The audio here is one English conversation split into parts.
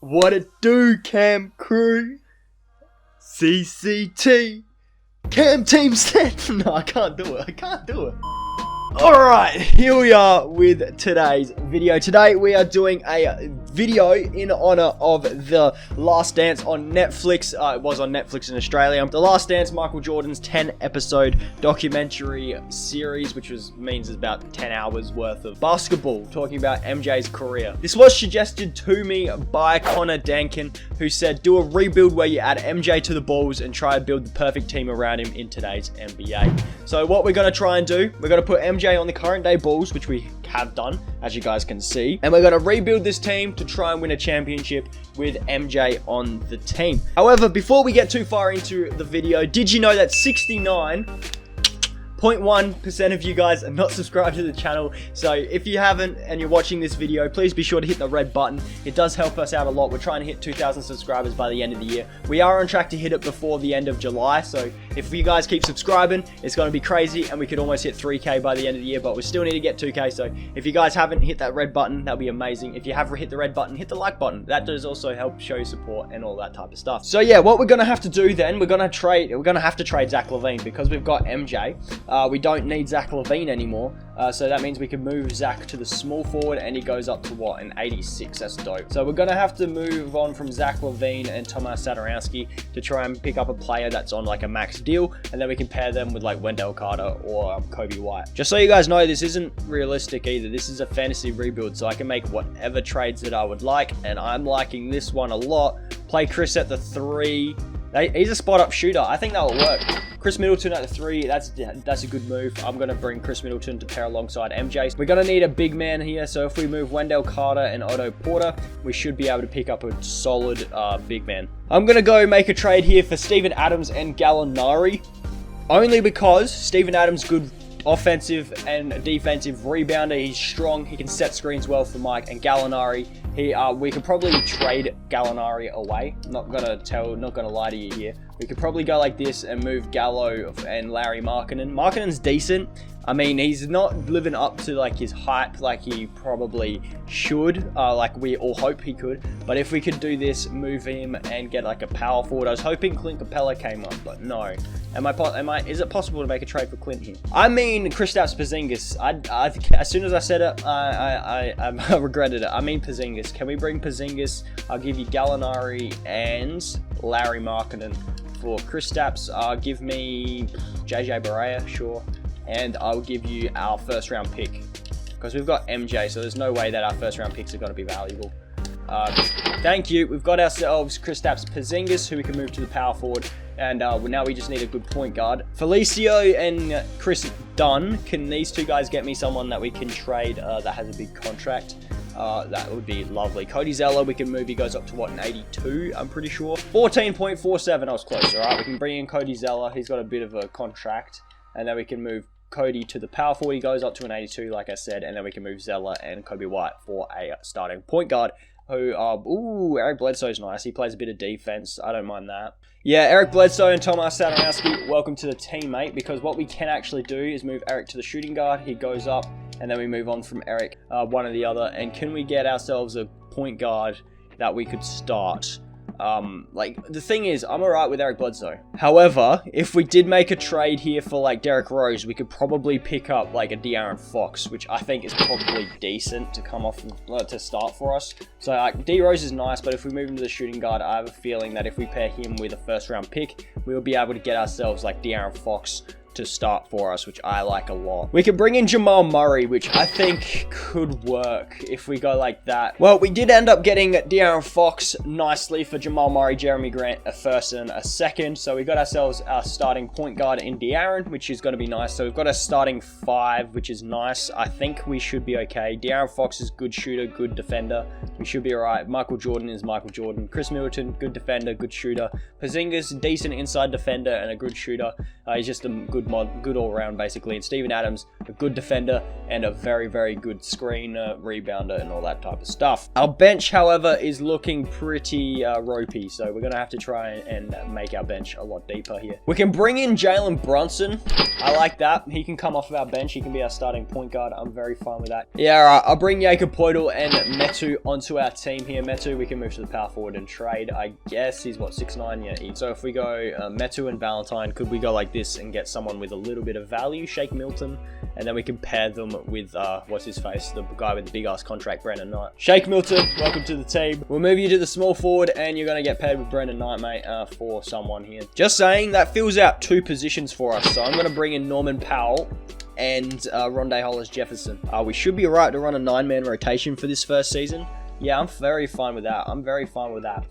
What it do, Cam crew? CCT. Cam team set. No, I can't do it. Alright, here we are with today's video. Today we are doing a video in honor of The Last Dance on Netflix. It was on Netflix in Australia. The Last Dance, Michael Jordan's 10-episode documentary series, which means it's about 10 hours worth of basketball, talking about MJ's career. This was suggested to me by Connor Dankin, who said, do a rebuild where you add MJ to the Bulls and try to build the perfect team around him in today's NBA. So what we're going to try and do, we're going to put MJ on the current day Bulls, which we have done, as you guys can see, and we're going to rebuild this team to try and win a championship with MJ on the team. However, before we get too far into the video, did you know that 69.1% of you guys are not subscribed to the channel? So if you haven't and you're watching this video, please be sure to hit the red button. It does help us out a lot. We're trying to hit 2,000 subscribers by the end of the year. We are on track to hit it before the end of July, so if you guys keep subscribing, it's going to be crazy, and we could almost hit 3K by the end of the year, but we still need to get 2K, so if you guys haven't hit that red button, that'll be amazing. If you have hit the red button, hit the like button. That does also help show your support and all that type of stuff. So yeah, what we're going to have to do then, we're going to have to trade Zach LaVine, because we've got MJ. We don't need Zach LaVine anymore, so that means we can move Zach to the small forward, and he goes up to what, an 86. That's dope. So we're gonna have to move on from Zach LaVine and Tomas Satoransky to try and pick up a player that's on like a max deal, and then we can pair them with like Wendell Carter or Kobe White. Just so you guys know, this isn't realistic either. This is a fantasy rebuild, so I can make whatever trades that I would like, and I'm liking this one a lot. Play Chris at the 3. He's a spot-up shooter. I think that will work. Chris Middleton at the 3, that's a good move. I'm going to bring Chris Middleton to pair alongside MJ. We're going to need a big man here, so if we move Wendell Carter and Otto Porter, we should be able to pick up a solid big man. I'm going to go make a trade here for Steven Adams and Gallinari, only because Steven Adams, good offensive and defensive rebounder. He's strong. He can set screens well for Mike. And Gallinari, we could probably trade Gallinari away. Not gonna lie to you here. We could probably go like this and move Gallo and Larry Markkinen. Markkinen's decent. I mean, he's not living up to like his hype like he probably should, like we all hope he could. But if we could do this, move him and get like a power forward. I was hoping Clint Capella came up, but no. Is it possible to make a trade for Clint here? I mean, Kristaps Porzingis. As soon as I said it, I regretted it. I mean Porzingis. Can we bring Porzingis? I'll give you Gallinari and Larry Markkinen. For Kristaps, give me JJ Barea, sure. And I'll give you our first round pick, because we've got MJ, so there's no way that our first round picks are going to be valuable. Thank you. We've got ourselves Kristaps Porzingis, who we can move to the power forward, and now we just need a good point guard. Felicio and Chris Dunn. Can these two guys get me someone that we can trade that has a big contract? That would be lovely. Cody Zeller, we can move. He goes up to what, an 82, I'm pretty sure. 14.47, I was close. All right, we can bring in Cody Zeller. He's got a bit of a contract, and then we can move Cody to the power forward. He goes up to an 82, like I said, and then we can move Zeller and Kobe White for a starting point guard. Who, Eric Bledsoe's nice. He plays a bit of defense. I don't mind that. Yeah, Eric Bledsoe and Tomas Satoransky, welcome to the team, mate, because what we can actually do is move Eric to the shooting guard. He goes up, and then we move on from Eric, one or the other. And can we get ourselves a point guard that we could start? Like, the thing is, I'm alright with Eric Bledsoe. However, if we did make a trade here for, like, Derrick Rose, we could probably pick up, like, a De'Aaron Fox, which I think is probably decent to come off to start for us. So, like, D Rose is nice, but if we move him to the shooting guard, I have a feeling that if we pair him with a first-round pick, we'll be able to get ourselves, like, De'Aaron Fox to start for us, which I like a lot. We could bring in Jamal Murray, which I think could work if we go like that. Well, we did end up getting De'Aaron Fox nicely for Jamal Murray, Jeremy Grant, a first and a second. So we got ourselves our starting point guard in De'Aaron, which is going to be nice. So we've got a starting 5, which is nice. I think we should be okay. De'Aaron Fox is good shooter, good defender. We should be all right. Michael Jordan is Michael Jordan. Chris Middleton, good defender, good shooter. Porzingis, decent inside defender and a good shooter. He's just a good all-round, basically. And Steven Adams, a good defender, and a very, very good screener, rebounder, and all that type of stuff. Our bench, however, is looking pretty ropey, so we're going to have to try and make our bench a lot deeper here. We can bring in Jalen Brunson. I like that. He can come off of our bench. He can be our starting point guard. I'm very fine with that. Yeah, all right. I'll bring Jakob Poeltl and Metu onto our team here. Metu, we can move to the power forward and trade. I guess he's, what, 6'9"? Yeah. So if we go Metu and Valentine, could we go like this and get someone with a little bit of value? Shake Milton. And then we can pair them with, what's his face? The guy with the big-ass contract, Brandon Knight. Shake Milton, welcome to the team. We'll move you to the small forward, and you're going to get paired with Brandon Knight, mate, for someone here. Just saying, that fills out 2 positions for us. So I'm going to bring in Norman Powell and Rondé Hollis-Jefferson. We should be alright to run a 9-man rotation for this first season. Yeah, I'm very fine with that. I'm very fine with that.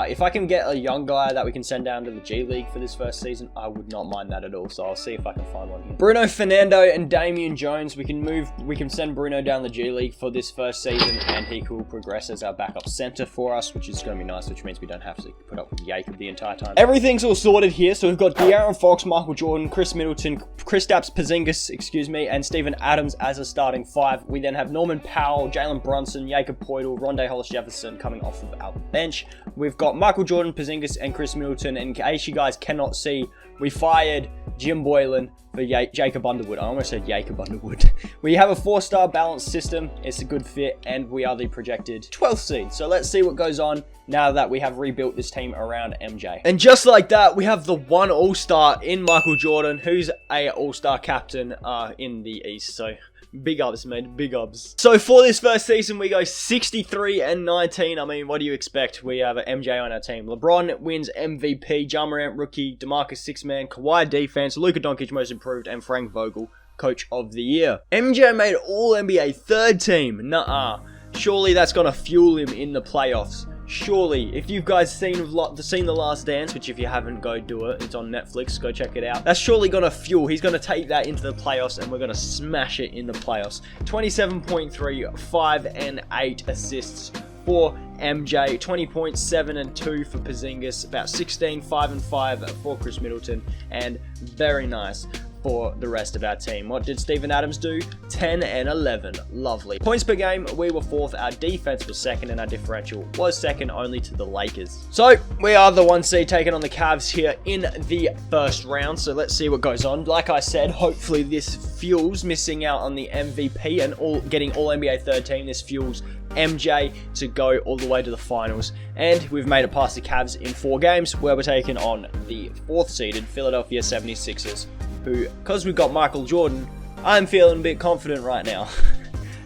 If I can get a young guy that we can send down to the G League for this first season, I would not mind that at all. So I'll see if I can find one here. Bruno Fernando and Damian Jones. We can send Bruno down the G League for this first season, and he will progress as our backup center for us, which is going to be nice, which means we don't have to put up with Jakob the entire time. Everything's all sorted here. So we've got De'Aaron Fox, Michael Jordan, Chris Middleton, Kristaps Porzingis, and Steven Adams as a starting 5. We then have Norman Powell, Jalen Brunson, Jakob Poeltl, Rondé Hollis-Jefferson coming off of our bench. We've got Michael Jordan, Porzingis, and Chris Middleton. And in case you guys cannot see, we fired Jim Boylan for Jacob Underwood. I almost said Jacob Underwood. We have a 4-star balanced system. It's a good fit, and we are the projected 12th seed. So let's see what goes on now that we have rebuilt this team around MJ. And just like that, we have the one all-star in Michael Jordan, who's a all-star captain in the East. So big ups, man. Big ups. So for this first season, we go 63-19. I mean, what do you expect? We have an MJ on our team. LeBron wins MVP. Ja Morant rookie. DeMarcus 6-man. Kawhi defense. Luka Doncic most improved. And Frank Vogel coach of the year. MJ made All-NBA third team. Nuh-uh. Surely that's going to fuel him in the playoffs. Surely, if you guys seen The Last Dance, which if you haven't, go do it. It's on Netflix. Go check it out. That's surely going to fuel. He's going to take that into the playoffs, and we're going to smash it in the playoffs. 27.3, 5 and 8 assists for MJ. 20 points, 7 and 2 for Porzingis. About 16, 5 and 5 for Chris Middleton. And very nice for the rest of our team. What did Steven Adams do? 10 and 11. Lovely. Points per game, we were 4th. Our defense was 2nd, and our differential was 2nd only to the Lakers. So we are the 1 seed taking on the Cavs here in the first round. So let's see what goes on. Like I said, hopefully this fuels missing out on the MVP and getting all NBA third team. This fuels MJ to go all the way to the finals, and we've made it past the Cavs in 4 games, where we're taking on the 4th seeded Philadelphia 76ers, who, because we've got Michael Jordan, I'm feeling a bit confident right now.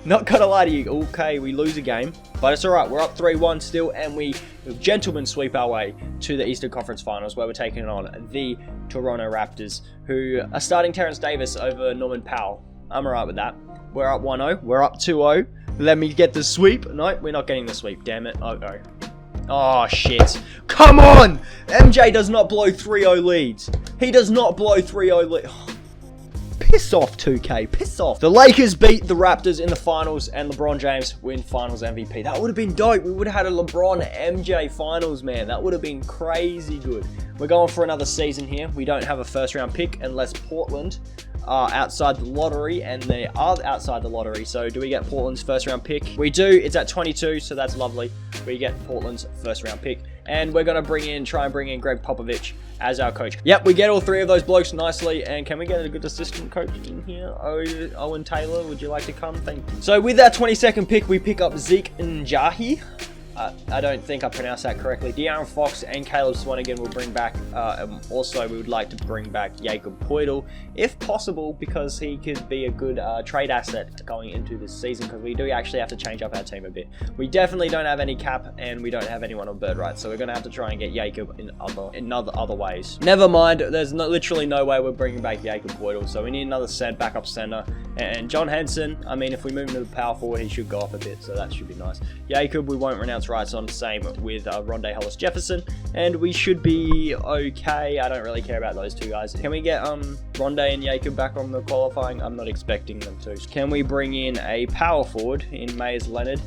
Not gonna lie to you. Okay, we lose a game, but it's alright. We're up 3-1 still, and we gentlemen sweep our way to the Eastern Conference Finals, where we're taking on the Toronto Raptors, who are starting Terrence Davis over Norman Powell. I'm alright with that. We're up 1-0. We're up 2-0. Let me get the sweep. No, we're not getting the sweep. Damn it. Uh-oh. Oh, shit. Come on! MJ does not blow 3-0 leads. He does not blow 3-0 leads. Piss off, 2K. Piss off. The Lakers beat the Raptors in the finals, and LeBron James win finals MVP. That would have been dope. We would have had a LeBron MJ finals, man. That would have been crazy good. We're going for another season here. We don't have a first-round pick unless Portland are outside the lottery, and they are outside the lottery. So do we get Portland's first round pick? We do. It's at 22, so that's lovely. We get Portland's first round pick, and we're going to try and bring in Greg Popovich as our coach. Yep, we get all 3 of those blokes nicely. And can we get a good assistant coach in here? Owen Taylor, would you like to come? Thank you. So with that 22nd pick, we pick up Zeke Njahi. I don't think I pronounced that correctly. De'Aaron Fox and Caleb Swanigan will bring back. Also, we would like to bring back Jakob Poeltl, if possible, because he could be a good trade asset going into this season, because we do actually have to change up our team a bit. We definitely don't have any cap, and we don't have anyone on bird rights, so we're going to have to try and get Jakob in other ways. Never mind, there's literally no way we're bringing back Jakob Poeltl, so we need another backup center. And John Henson, I mean, if we move him to the power forward, he should go up a bit, so that should be nice. Jakob, we won't renounce rights on. Same with Rondé Hollis-Jefferson, and we should be okay. I don't really care about those 2 guys. Can we get Rondé and Jakob back on the qualifying? I'm not expecting them to. Can we bring in a power forward in Meyers Leonard?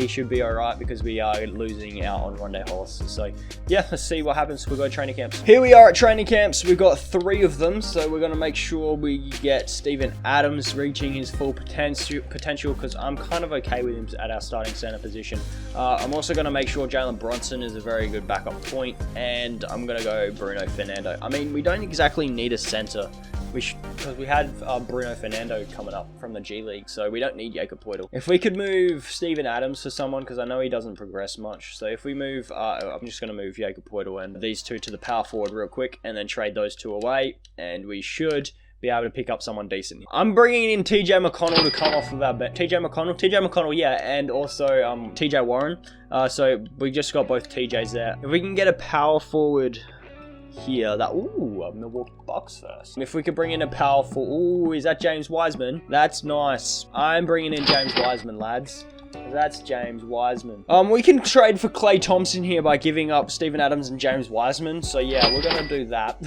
he should be alright because we are losing out on Ronde Horse. So yeah, let's see what happens. We'll go to training camps. Here we are at training camps. We've got 3 of them, so we're going to make sure we get Steven Adams reaching his full potential because I'm kind of okay with him at our starting center position. I'm also going to make sure Jalen Bronson is a very good backup point, and I'm going to go Bruno Fernando. I mean, we don't exactly need a center, because we had Bruno Fernando coming up from the G League, so we don't need Jakob Poeltl. If we could move Steven Adams for someone, because I know he doesn't progress much, so if we move, I'm just going to move Jakob Poeltl and these 2 to the power forward real quick, and then trade those 2 away, and we should be able to pick up someone decent. I'm bringing in TJ McConnell to come off of our bet. TJ McConnell, yeah, and also TJ Warren. So we just got both TJs there. If we can get a power forward here, a Milwaukee Bucks first. If we could bring in a powerful, is that James Wiseman? That's nice. I'm bringing in James Wiseman, lads. That's James Wiseman. We can trade for Klay Thompson here by giving up Steven Adams and James Wiseman. So yeah, we're gonna do that.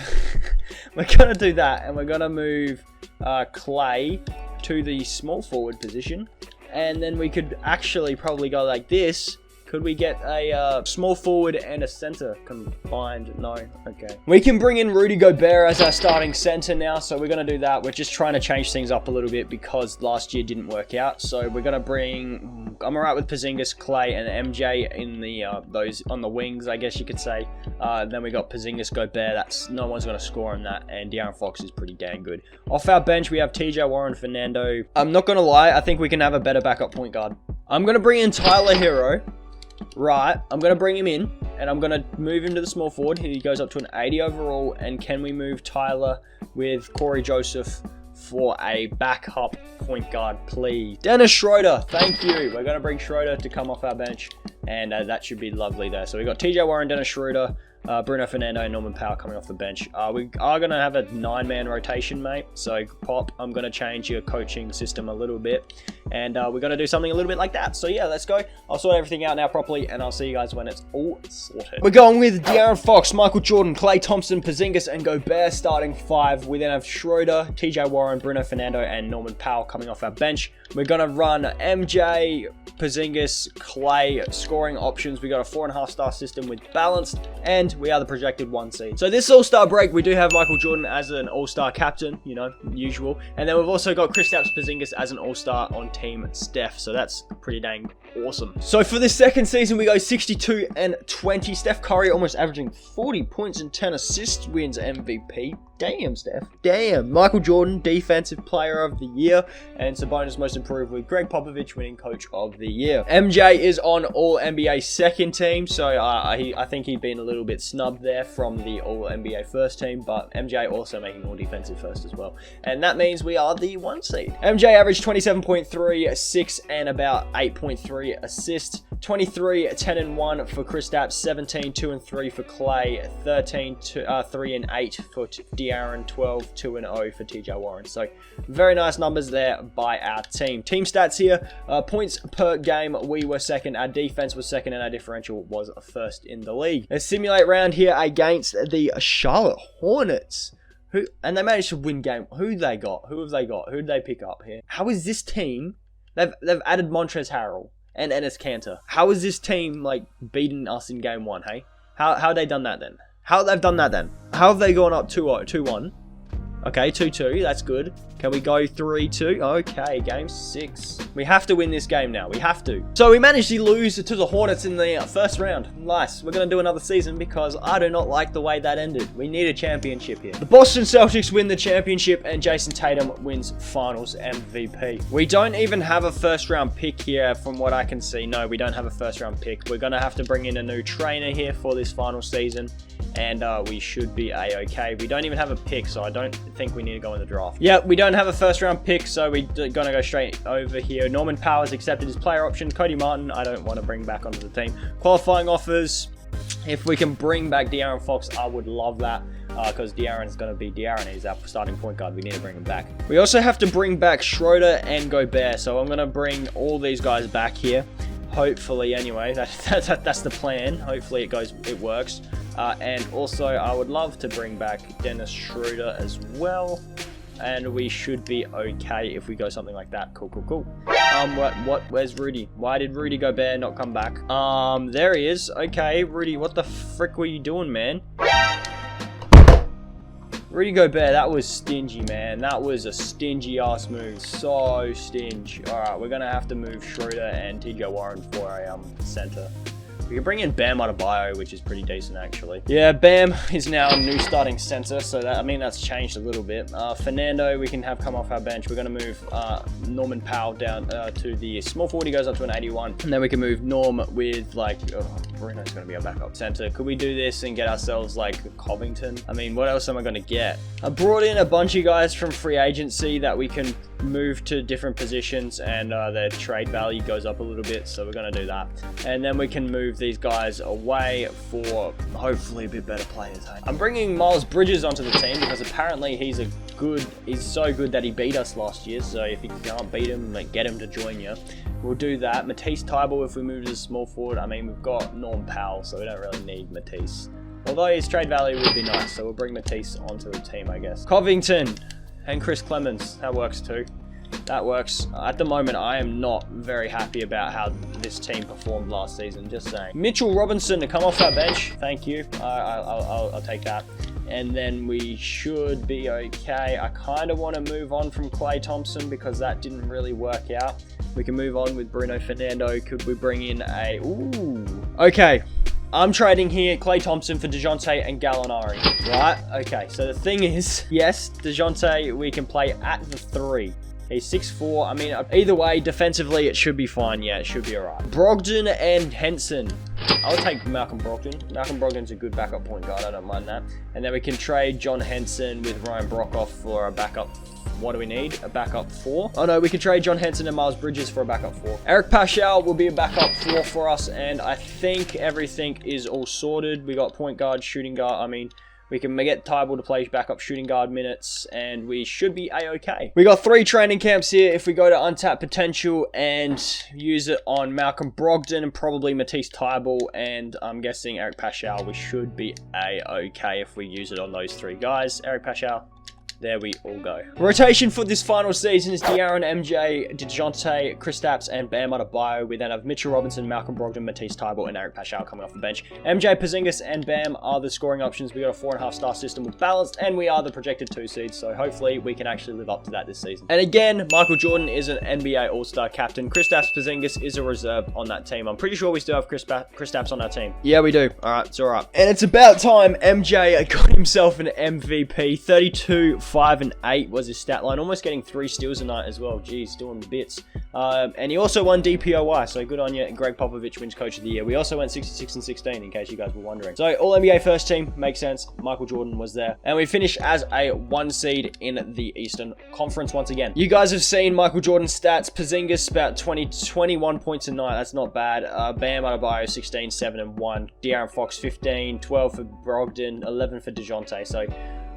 We're gonna do that, and we're gonna move Klay to the small forward position, and then we could actually probably go like this. Could we get a small forward and a center combined? No. Okay. We can bring in Rudy Gobert as our starting center now, so we're going to do that. We're just trying to change things up a little bit because last year didn't work out. So we're going to bring... I'm alright with Porzingis, Klay, and MJ in the those on the wings, I guess you could say. Then we got Porzingis, Gobert. No one's going to score on that, and De'Aaron Fox is pretty dang good. Off our bench, we have TJ Warren, Fernando. I'm not going to lie, I think we can have a better backup point guard. I'm going to bring in Tyler Hero. Right, I'm going to bring him in, and I'm going to move him to the small forward. He goes up to an 80 overall, and can we move Tyler with Corey Joseph for a backup point guard, please? Dennis Schroeder, thank you. We're going to bring Schroeder to come off our bench, and that should be lovely there. So we got TJ Warren, Dennis Schroeder, Bruno Fernando, and Norman Powell coming off the bench. We are going to have a 9-man rotation, mate. So, Pop, I'm going to change your coaching system a little bit. And we're going to do something a little bit like that. So, yeah, let's go. I'll sort everything out now properly, and I'll see you guys when it's all sorted. We're going with De'Aaron Fox, Michael Jordan, Klay Thompson, Porzingis, and Gobert starting 5. We then have Schroeder, TJ Warren, Bruno Fernando, and Norman Powell coming off our bench. We're going to run MJ, Porzingis, Klay scoring options. We got a 4.5-star system with balanced, and we are the projected 1 seed. So this All-Star break, we do have Michael Jordan as an All-Star captain, you know, usual. And then we've also got Kristaps Porzingis as an All-Star on Team Steph. So that's pretty dang awesome. So for this second season, we go 62-20. Steph Curry almost averaging 40 points and 10 assists, wins MVP. Damn, Steph. Damn. Michael Jordan, Defensive Player of the Year. And Sabonis Most Improved, with Greg Popovich winning Coach of the Year. MJ is on All-NBA second team. So I think he'd been a little bit snubbed there from the All-NBA first team. But MJ also making All-Defensive first as well. And that means we are the 1 seed. MJ averaged 27.3, 6, and about 8.3 assists. 23, 10, and 1 for Kristaps. 17, 2, and 3 for Klay. 13, 3, and 8 for De'Aaron. 12, 2, and 0 for TJ Warren. So very nice numbers there by our team. Team stats here. Points per game, we were second. Our defense was second, and our differential was first in the league. Let's simulate round here against the Charlotte Hornets. And they managed to win game. Who have they got? Who did they pick up here? How is this team? They've added Montrezl Harrell and Enes Kanter. How is this team like beating us in game 1, hey? How have they done that then? How have they gone up 2-1? Okay, 2-2, that's good. Can we go 3-2? Okay, game 6. We have to win this game now. We have to. So we managed to lose to the Hornets in the first round. Nice. We're going to do another season because I do not like the way that ended. We need a championship here. The Boston Celtics win the championship and Jason Tatum wins Finals MVP. We don't even have a first round pick here from what I can see. No, we don't have a first round pick. We're going to have to bring in a new trainer here for this final season. And we should be a-okay. We don't even have a pick, so I don't think we need to go in the draft. Yeah, we don't have a first round pick, so we're gonna go straight over here. Norman Powers accepted his player option. Cody Martin, I don't want to bring back onto the team. Qualifying offers. If we can bring back De'Aaron Fox, I would love that. Because De'Aaron's going to be De'Aaron. He's our starting point guard. We need to bring him back. We also have to bring back Schroeder and Gobert. So I'm going to bring all these guys back here. Hopefully, anyway. That's the plan. Hopefully it works. And also, I would love to bring back Dennis Schroeder as well. And we should be okay if we go something like that. Cool. Where's Rudy? Why did Rudy Gobert not come back? There he is. Okay, Rudy, what the frick were you doing, man? Rudy Gobert, that was stingy, man. That was a stingy ass move. So stingy. Alright, we're gonna have to move Schroeder and TJ Warren for a center. We can bring in Bam Adebayo, which is pretty decent, actually. Yeah, Bam is now a new starting center, so that, I mean, that's changed a little bit. Fernando, we can have come off our bench. We're going to move Norman Powell down to the small forward. He goes up to an 81. And then we can move Norm with, like, Bruno's going to be our backup center. Could we do this and get ourselves, like, Covington? I mean, what else am I going to get? I brought in a bunch of guys from free agency that we can move to different positions, and their trade value goes up a little bit, so we're going to do that. And then we can move these guys away for hopefully a bit better players. I'm bringing Miles Bridges onto the team because apparently he's so good that he beat us last year, so if you can't beat him, like, get him to join you. We'll do that. Matisse Thybulle, if we move to small forward, I mean, we've got Norm Powell, so we don't really need Matisse. Although his trade value would be nice, so we'll bring Matisse onto the team, I guess. Covington and Chris Clemens, that works too. That works. At the moment, I am not very happy about how this team performed last season, just saying. Mitchell Robinson to come off our bench. Thank you. I'll take that. And then we should be okay. I kind of want to move on from Klay Thompson because that didn't really work out. We can move on with Bruno Fernando. Could we bring in a... Ooh. Okay. I'm trading here Klay Thompson for DeJounte and Gallinari, right? Okay, so the thing is, yes, DeJounte, we can play at the 3. He's 6'4". I mean, either way, defensively, it should be fine. Yeah, it should be all right. Brogdon and Henson. I'll take Malcolm Brogdon. Malcolm Brogdon's a good backup point guard. I don't mind that. And then we can trade John Henson with Ryan Broekhoff for a backup. What do we need? A backup 4? Oh no, we can trade John Henson and Miles Bridges for a backup 4. Eric Paschal will be a backup 4 for us, and I think everything is all sorted. We got point guard, shooting guard. I mean, we can get Thybulle to play backup shooting guard minutes, and we should be A-okay. We got 3 training camps here. If we go to untapped potential and use it on Malcolm Brogdon and probably Matisse Thybulle, and I'm guessing Eric Paschal, we should be A-okay if we use it on those 3 guys. Eric Paschal. There we all go. Rotation for this final season is De'Aaron, MJ, DeJounte, Kristaps, and Bam Adebayo. We then have Mitchell Robinson, Malcolm Brogdon, Matisse Thybulle, and Eric Paschal coming off the bench. MJ, Porzingis, and Bam are the scoring options. We got a 4.5-star system with balanced, and we are the projected 2 seeds, so hopefully we can actually live up to that this season. And again, Michael Jordan is an NBA All-Star captain. Kristaps Porzingis is a reserve on that team. I'm pretty sure we still have Kristaps on our team. Yeah, we do. All right, it's all right. And it's about time MJ got himself an MVP. 32, 5, and 8 was his stat line. Almost getting 3 steals a night as well. Jeez, doing bits. And he also won DPOY, so good on you. Greg Popovich wins Coach of the Year. We also went 66 and 16, in case you guys were wondering. So, All-NBA first team, makes sense. Michael Jordan was there. And we finished as a 1 seed in the Eastern Conference once again. You guys have seen Michael Jordan's stats. Porzingis, about 21 points a night. That's not bad. Bam Adebayo, 16, 7, and 1. De'Aaron Fox, 15, 12 for Brogdon, 11 for DeJounte. So,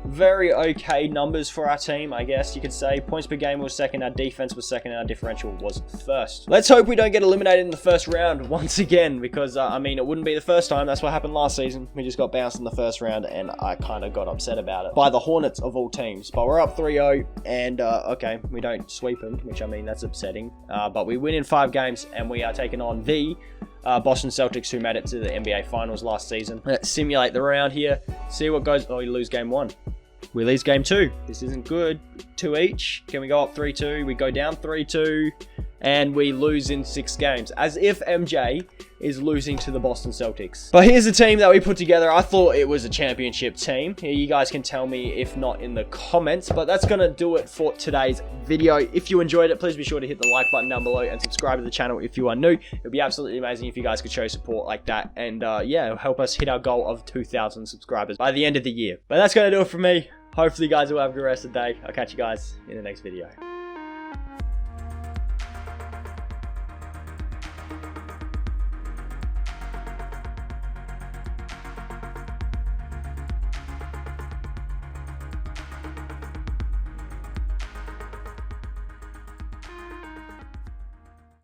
very okay numbers for our team, I guess you could say. Points per game was second, our defense was second, and our differential was first. Let's hope we don't get eliminated in the first round once again, because, I mean, it wouldn't be the first time. That's what happened last season. We just got bounced in the first round, and I kind of got upset about it. By the Hornets of all teams. But we're up 3-0, and, okay, we don't sweep them, which, I mean, that's upsetting. But we win in 5 games, and we are taking on the Boston Celtics, who made it to the NBA Finals last season. Let's simulate the round here, see what goes. Oh, we lose game 1. We lose game 2. This isn't good. 2 each. Can we go up 3-2? We go down 3-2. And we lose in 6 games. As if MJ is losing to the Boston Celtics. But here's the team that we put together. I thought it was a championship team. You guys can tell me if not in the comments. But that's going to do it for today's video. If you enjoyed it, please be sure to hit the like button down below and subscribe to the channel if you are new. It would be absolutely amazing if you guys could show support like that. And yeah, help us hit our goal of 2,000 subscribers by the end of the year. But that's going to do it for me. Hopefully you guys will have a good rest of the day. I'll catch you guys in the next video.